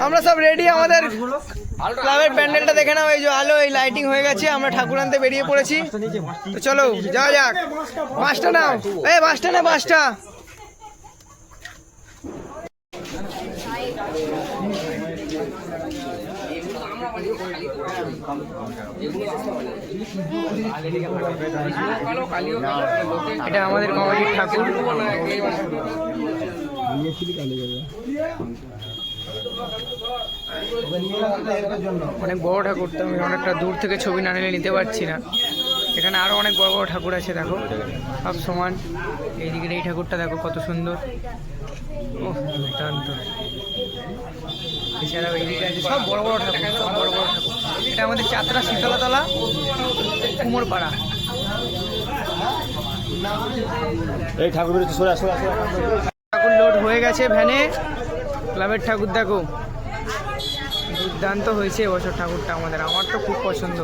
আমরা সব রেডি, আমাদের ক্লাবের প্যান্ডেলটা দেখে নাও, এই যে আলো, এই লাইটিং হয়ে গেছে, আমরা ঠাকুর আনতে বেরিয়ে পড়েছি। তো চলো যাওয়া যাক। বাসটা নাও, এই বাসটা না, বাসটা। এটা আমাদের কমিটির ঠাকুর। অনেক বড় ঠাকুর, তো আমি অনেকটা দূর থেকে ছবি না নিলে নিতে পারছি না। এখানে আরো অনেক বড় বড় ঠাকুর আছে, দেখো সব সমান। এইদিকে এই ঠাকুরটা দেখো কত সুন্দর, ও দুর্দান্ত। এছাড়াও এইদিকে আছে সব বড় বড় ঠাকুর, সব বড় বড় ঠাকুর। এটা আমাদের চাতরা শীতলাতলা কুমোরপাড়া। এই ঠাকুর ঠাকুর লোড হয়ে গেছে ভ্যানে। ক্লাবের ঠাকুর দেখো, দুর্দান্ত হয়েছে এবছর ঠাকুরটা আমাদের, আমার তো খুব পছন্দ।